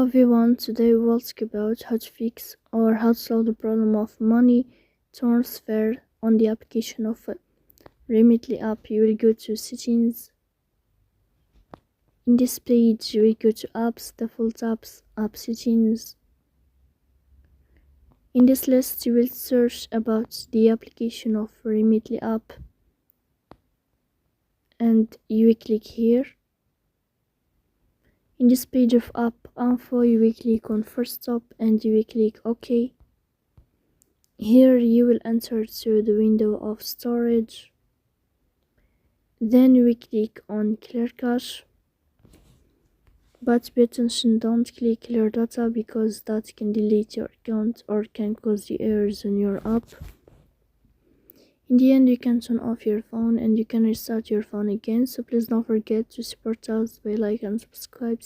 Hello everyone, today we'll talk about how to fix or how to solve the problem of money transfer on the application of Remitly app. You will go to settings. In this page you will go to apps, default apps, app settings. In this list you will search about the application of Remitly app and you will click here. In this page of app info, you will click on first stop and you will click OK. Here you will enter to the window of storage. Then you will click on clear cache. But pay attention, don't click clear data because that can delete your account or can cause the errors on your app. In the end, you can turn off your phone and you can restart your phone again. So please don't forget to support us by like and subscribe.